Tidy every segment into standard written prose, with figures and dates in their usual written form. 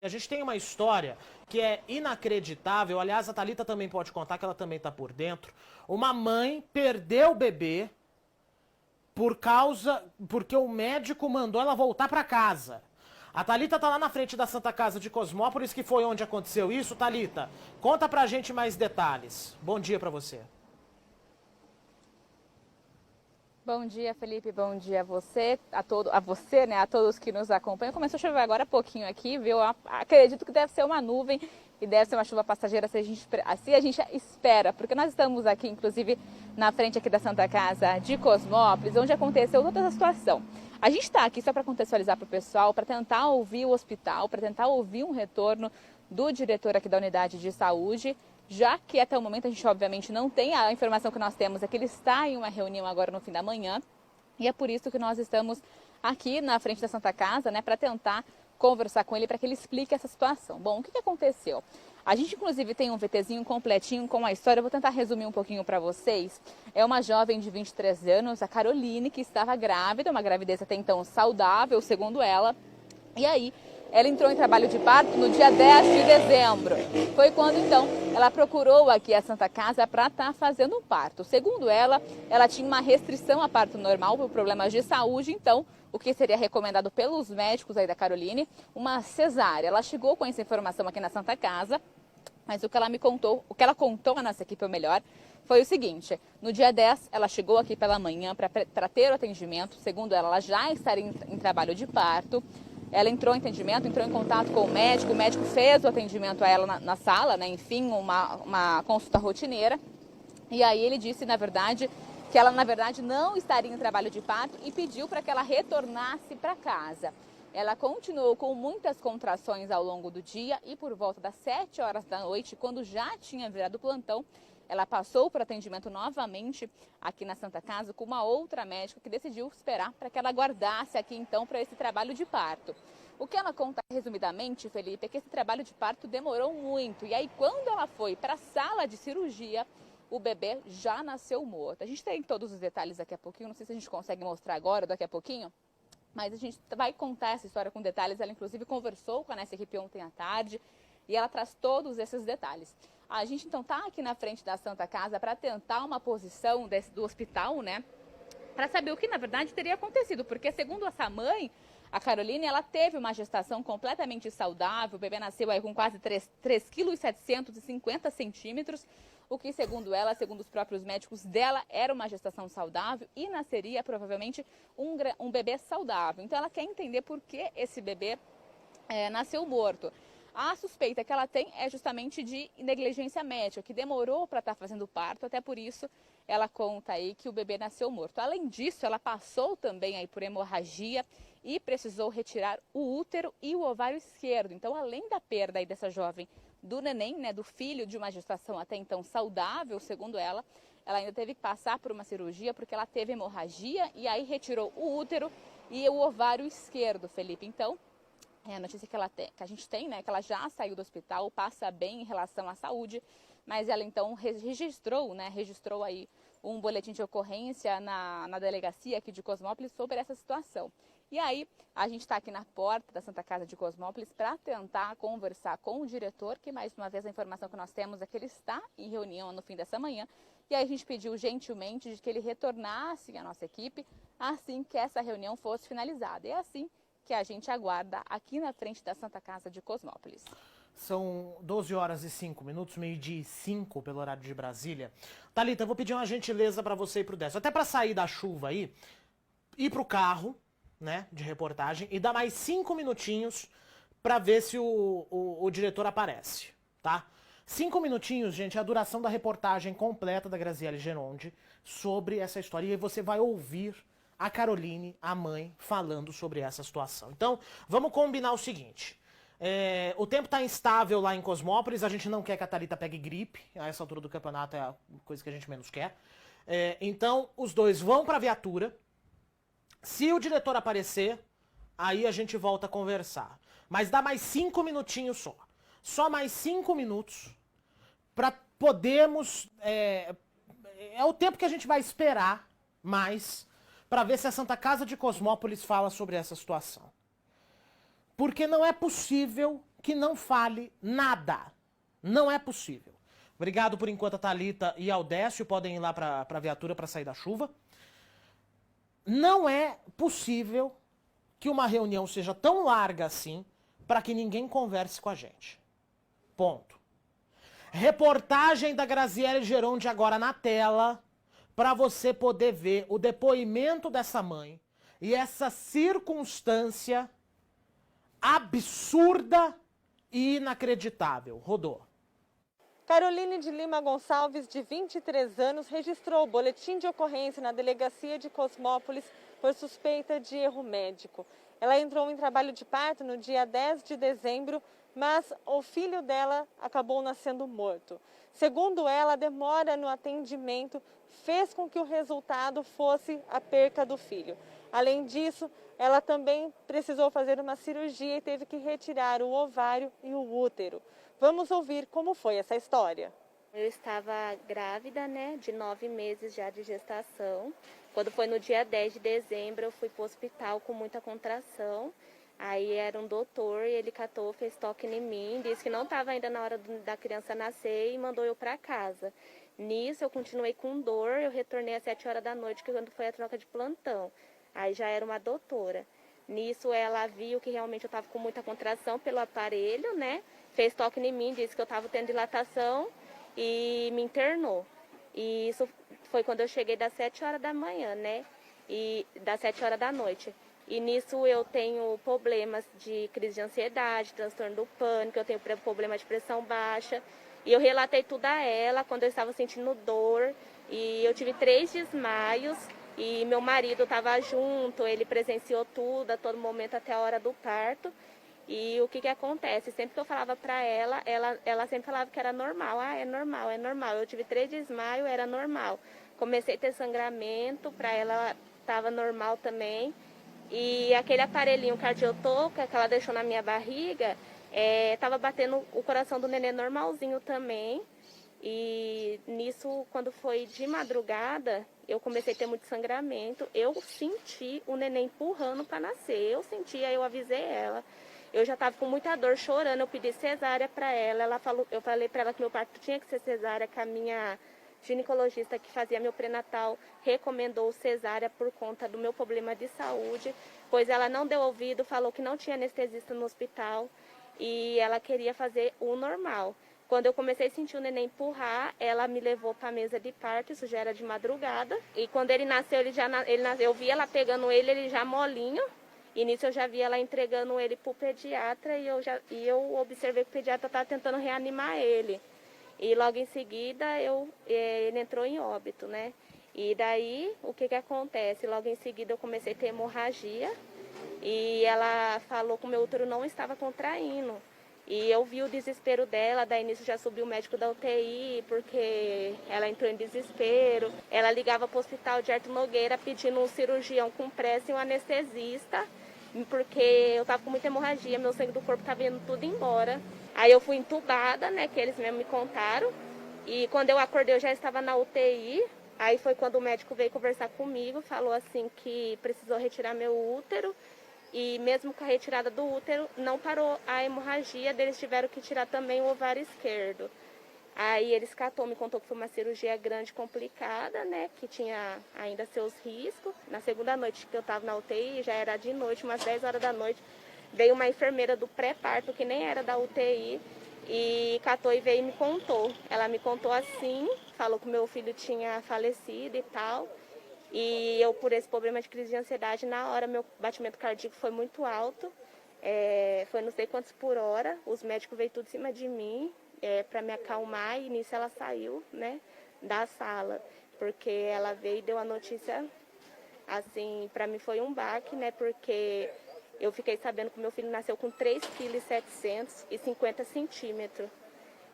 A gente tem uma história que é inacreditável. Aliás, a Thalita também pode contar, que ela também está por dentro. Uma mãe perdeu o bebê porque o médico mandou ela voltar para casa. A Thalita tá lá na frente da Santa Casa de Cosmópolis, que foi onde aconteceu isso. Thalita, conta pra gente mais detalhes. Bom dia pra você. Bom dia, Felipe. Bom dia a você, a todos que nos acompanham. Começou a chover agora há pouquinho aqui, viu? Acredito que deve ser uma nuvem e deve ser uma chuva passageira se a gente espera, porque nós estamos aqui, inclusive, na frente aqui da Santa Casa de Cosmópolis, onde aconteceu toda essa situação. A gente está aqui só para contextualizar para o pessoal, para tentar ouvir o hospital, para tentar ouvir um retorno do diretor aqui da unidade de saúde, já que até o momento a gente obviamente não tem, a informação que nós temos é que ele está em uma reunião agora no fim da manhã, e é por isso que nós estamos aqui na frente da Santa Casa, né, para tentar conversar com ele, para que ele explique essa situação. Bom, o que aconteceu? A gente inclusive tem um VTzinho completinho com a história, eu vou tentar resumir um pouquinho para vocês. É uma jovem de 23 anos, a Caroline, que estava grávida, uma gravidez até então saudável, segundo ela, e aí ela entrou em trabalho de parto no dia 10 de dezembro. Foi quando, então, ela procurou aqui a Santa Casa para estar fazendo um parto. Segundo ela, ela tinha uma restrição a parto normal por problemas de saúde, então, o que seria recomendado pelos médicos aí da Caroline, uma cesárea. Ela chegou com essa informação aqui na Santa Casa, mas o que ela contou à nossa equipe, ou melhor, foi o seguinte: no dia 10, ela chegou aqui pela manhã para ter o atendimento. Segundo ela já estaria em trabalho de parto. Ela entrou em contato com o médico fez o atendimento a ela na sala, né? Enfim, uma consulta rotineira. E aí ele disse, na verdade, que ela, na verdade, não estaria em trabalho de parto e pediu para que ela retornasse para casa. Ela continuou com muitas contrações ao longo do dia e por volta das 7 horas da noite, quando já tinha virado plantão, ela passou por atendimento novamente aqui na Santa Casa com uma outra médica que decidiu esperar para que ela aguardasse aqui então para esse trabalho de parto. O que ela conta resumidamente, Felipe, é que esse trabalho de parto demorou muito. E aí quando ela foi para a sala de cirurgia, o bebê já nasceu morto. A gente tem todos os detalhes daqui a pouquinho, não sei se a gente consegue mostrar agora ou daqui a pouquinho, mas a gente vai contar essa história com detalhes. Ela inclusive conversou com a nossa equipe ontem à tarde e ela traz todos esses detalhes. A gente então está aqui na frente da Santa Casa para tentar uma posição do hospital, né? Para saber o que na verdade teria acontecido, porque segundo essa mãe, a Caroline, ela teve uma gestação completamente saudável, o bebê nasceu aí com quase 3,750 kg, o que segundo ela, segundo os próprios médicos dela, era uma gestação saudável e nasceria provavelmente um bebê saudável. Então ela quer entender por que esse bebê nasceu morto. A suspeita que ela tem é justamente de negligência médica, que demorou para estar fazendo o parto, até por isso ela conta aí que o bebê nasceu morto. Além disso, ela passou também aí por hemorragia e precisou retirar o útero e o ovário esquerdo. Então, além da perda aí dessa jovem do neném, né, do filho de uma gestação até então saudável, segundo ela ainda teve que passar por uma cirurgia porque ela teve hemorragia e aí retirou o útero e o ovário esquerdo, Felipe. Então, a notícia que a gente tem, né, que ela já saiu do hospital, passa bem em relação à saúde, mas ela então registrou aí um boletim de ocorrência na delegacia aqui de Cosmópolis sobre essa situação. E aí, a gente está aqui na porta da Santa Casa de Cosmópolis para tentar conversar com o diretor, que mais uma vez a informação que nós temos é que ele está em reunião no fim dessa manhã, e aí a gente pediu gentilmente de que ele retornasse à nossa equipe assim que essa reunião fosse finalizada. E é assim que a gente aguarda aqui na frente da Santa Casa de Cosmópolis. São 12 horas e 5 minutos, meio-dia e 5 pelo horário de Brasília. Thalita, eu vou pedir uma gentileza para você ir pro Décio. Até para sair da chuva aí, ir pro carro, né, de reportagem e dar mais 5 minutinhos para ver se o diretor aparece, tá? 5 minutinhos, gente, é a duração da reportagem completa da Graziele Geronde sobre essa história. E aí você vai ouvir a Caroline, a mãe, falando sobre essa situação. Então, vamos combinar o seguinte. O tempo tá instável lá em Cosmópolis, a gente não quer que a Thalita pegue gripe, a essa altura do campeonato é a coisa que a gente menos quer. Então, os dois vão pra viatura. Se o diretor aparecer, aí a gente volta a conversar. Mas dá mais 5 minutinhos só. Só mais 5 minutos pra podermos... É o tempo que a gente vai esperar mais para ver se a Santa Casa de Cosmópolis fala sobre essa situação. Porque não é possível que não fale nada. Não é possível. Obrigado por enquanto a Thalita e ao Décio podem ir lá para a viatura para sair da chuva. Não é possível que uma reunião seja tão larga assim para que ninguém converse com a gente. Ponto. Reportagem da Graziele Geronde agora na tela para você poder ver o depoimento dessa mãe e essa circunstância absurda e inacreditável. Rodou. Caroline de Lima Gonçalves, de 23 anos, registrou o boletim de ocorrência na delegacia de Cosmópolis por suspeita de erro médico. Ela entrou em trabalho de parto no dia 10 de dezembro, mas o filho dela acabou nascendo morto. Segundo ela, a demora no atendimento fez com que o resultado fosse a perca do filho. Além disso, ela também precisou fazer uma cirurgia e teve que retirar o ovário e o útero. Vamos ouvir como foi essa história. Eu estava grávida, né, de 9 meses já de gestação. Quando foi no dia 10 de dezembro, eu fui para o hospital com muita contração. Aí era um doutor e ele catou, fez toque em mim, disse que não estava ainda na hora da criança nascer e mandou eu para casa. Nisso eu continuei com dor, eu retornei às 7 horas da noite, que quando foi a troca de plantão. Aí já era uma doutora. Nisso ela viu que realmente eu estava com muita contração pelo aparelho, né? Fez toque em mim, disse que eu estava tendo dilatação e me internou. E isso foi quando eu cheguei das 7 horas da manhã, né? E das 7 horas da noite. E nisso eu tenho problemas de crise de ansiedade, transtorno do pânico, eu tenho problema de pressão baixa. E eu relatei tudo a ela quando eu estava sentindo dor. E eu tive 3 desmaios e meu marido estava junto, ele presenciou tudo a todo momento até a hora do parto. E o que acontece? Sempre que eu falava para ela sempre falava que era normal. Ah, é normal, é normal. Eu tive 3 desmaios, era normal. Comecei a ter sangramento, para ela estava normal também. E aquele aparelhinho cardiotoca que ela deixou na minha barriga, estava batendo o coração do neném normalzinho também. E nisso, quando foi de madrugada, eu comecei a ter muito sangramento. Eu senti o neném empurrando para nascer. Eu senti, aí eu avisei ela. Eu já estava com muita dor, chorando, eu pedi cesárea para ela. Eu falei para ela que meu parto tinha que ser cesárea, que a minha ginecologista que fazia meu pré-natal recomendou cesárea por conta do meu problema de saúde, pois ela não deu ouvido, falou que não tinha anestesista no hospital e ela queria fazer o normal. Quando eu comecei a sentir o neném empurrar, ela me levou para a mesa de parto, isso já era de madrugada. E quando ele nasceu, eu vi ela pegando ele já molinho. E nisso eu já vi ela entregando ele para o pediatra e eu observei que o pediatra estava tentando reanimar ele. E logo em seguida ele entrou em óbito, né? E daí, o que acontece? Logo em seguida eu comecei a ter hemorragia e ela falou que o meu útero não estava contraindo. E eu vi o desespero dela, daí nisso já subiu o médico da UTI, porque ela entrou em desespero. Ela ligava para o hospital de Arthur Nogueira pedindo um cirurgião com pressa e um anestesista, porque eu estava com muita hemorragia, meu sangue do corpo estava indo tudo embora. Aí eu fui entubada, né, que eles mesmo me contaram. E quando eu acordei, eu já estava na UTI. Aí foi quando o médico veio conversar comigo, falou assim que precisou retirar meu útero. E mesmo com a retirada do útero, não parou a hemorragia, eles tiveram que tirar também o ovário esquerdo. Aí eles me contou que foi uma cirurgia grande, complicada, né, que tinha ainda seus riscos. Na segunda noite que eu estava na UTI, já era de noite, umas 10 horas da noite, veio uma enfermeira do pré-parto, que nem era da UTI, e catou e veio e me contou. Ela me contou assim, falou que meu filho tinha falecido e tal. E eu, por esse problema de crise de ansiedade, na hora meu batimento cardíaco foi muito alto, foi não sei quantos por hora, os médicos veio tudo em cima de mim para me acalmar e nisso ela saiu, né, da sala, porque ela veio e deu a notícia, assim, para mim foi um baque, né, porque eu fiquei sabendo que meu filho nasceu com 3,750 kg.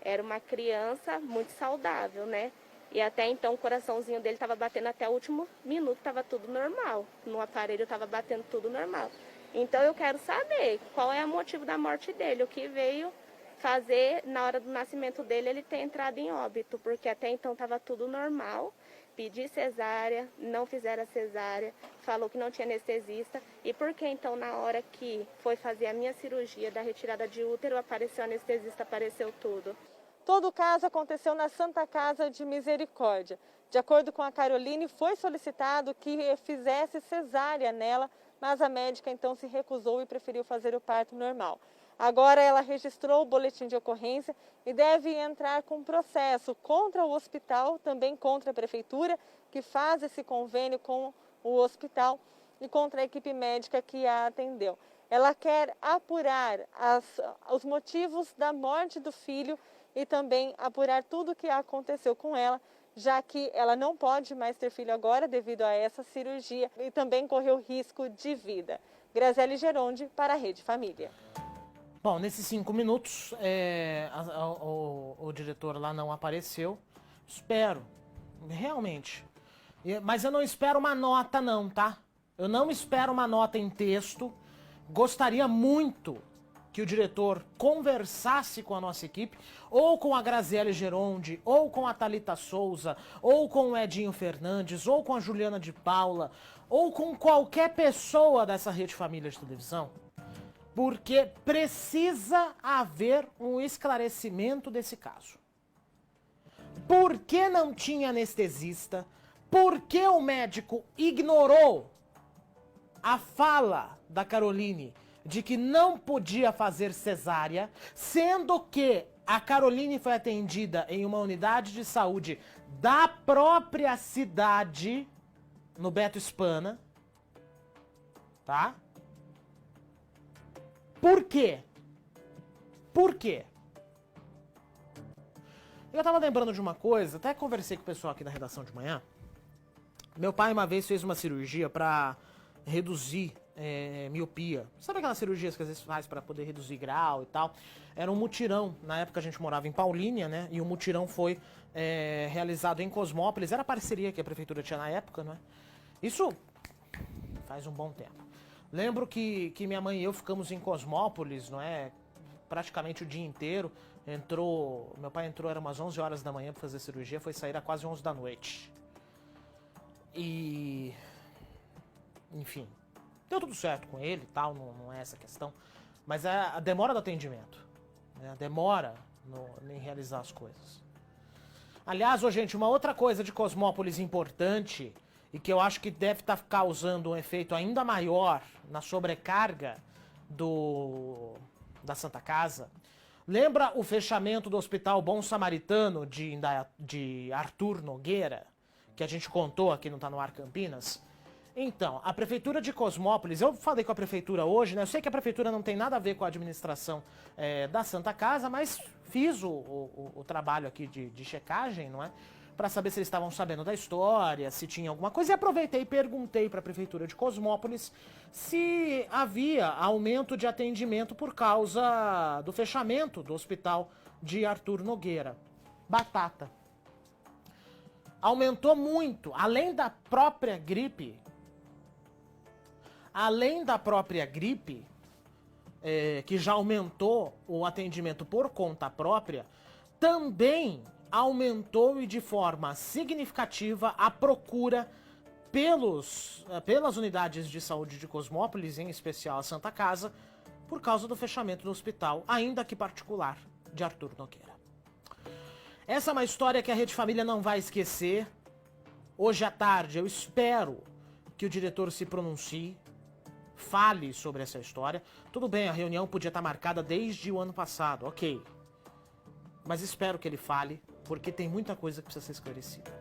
Era uma criança muito saudável, né? E até então o coraçãozinho dele estava batendo até o último minuto, estava tudo normal. No aparelho estava batendo tudo normal. Então eu quero saber qual é o motivo da morte dele, o que veio fazer na hora do nascimento dele ele ter entrado em óbito, porque até então estava tudo normal. pedi cesárea, não fizeram a cesárea, falou que não tinha anestesista. E por que então na hora que foi fazer a minha cirurgia da retirada de útero, apareceu anestesista, apareceu tudo? Todo o caso aconteceu na Santa Casa de Misericórdia. De acordo com a Caroline, foi solicitado que fizesse cesárea nela, mas a médica então se recusou e preferiu fazer o parto normal. Agora ela registrou o boletim de ocorrência e deve entrar com processo contra o hospital, também contra a prefeitura, que faz esse convênio com o hospital, e contra a equipe médica que a atendeu. Ela quer apurar os motivos da morte do filho e também apurar tudo o que aconteceu com ela, já que ela não pode mais ter filho agora devido a essa cirurgia e também correu risco de vida. Graziele Geronde para a Rede Família. Bom, nesses 5 minutos, o diretor lá não apareceu. Espero, realmente. Mas eu não espero uma nota não, tá? Eu não espero uma nota em texto. Gostaria muito que o diretor conversasse com a nossa equipe, ou com a Graziele Geronde, ou com a Thalita Souza, ou com o Edinho Fernandes, ou com a Juliana de Paula, ou com qualquer pessoa dessa Rede Família de televisão, porque precisa haver um esclarecimento desse caso. Por que não tinha anestesista? Por que o médico ignorou a fala da Caroline de que não podia fazer cesárea, sendo que a Caroline foi atendida em uma unidade de saúde da própria cidade, no Beto Spana, tá? Por quê? Por quê? Eu tava lembrando de uma coisa, até conversei com o pessoal aqui da redação de manhã. Meu pai uma vez fez uma cirurgia pra reduzir miopia. Sabe aquelas cirurgias que às vezes faz pra poder reduzir grau e tal? Era um mutirão. Na época a gente morava em Paulínia, né? E o mutirão foi realizado em Cosmópolis. Era a parceria que a prefeitura tinha na época, né? Isso faz um bom tempo. Lembro que minha mãe e eu ficamos em Cosmópolis, não é? Praticamente o dia inteiro. Meu pai entrou, era umas 11 horas da manhã pra fazer cirurgia, foi sair a quase 11 da noite. E... enfim, deu tudo certo com ele e tal, não é essa a questão. Mas é a demora do atendimento, né? A demora em realizar as coisas. Aliás, gente, uma outra coisa de Cosmópolis importante e que eu acho que deve estar causando um efeito ainda maior na sobrecarga da Santa Casa. Lembra o fechamento do Hospital Bom Samaritano de Arthur Nogueira, que a gente contou aqui no Tá No Ar Campinas? Então, a Prefeitura de Cosmópolis, eu falei com a Prefeitura hoje, né? Eu sei que a Prefeitura não tem nada a ver com a administração da Santa Casa, mas fiz o trabalho aqui de checagem, não é? Para saber se eles estavam sabendo da história, se tinha alguma coisa. E aproveitei e perguntei para a Prefeitura de Cosmópolis se havia aumento de atendimento por causa do fechamento do Hospital de Arthur Nogueira. Batata. Aumentou muito, além da própria gripe, que já aumentou o atendimento por conta própria, também aumentou e de forma significativa a procura pelas unidades de saúde de Cosmópolis, em especial a Santa Casa, por causa do fechamento do hospital, ainda que particular, de Arthur Nogueira. Essa é uma história que a Rede Família não vai esquecer. Hoje à tarde eu espero que o diretor se pronuncie, fale sobre essa história. Tudo bem, a reunião podia estar marcada desde o ano passado, ok. Mas espero que ele fale, porque tem muita coisa que precisa ser esclarecida.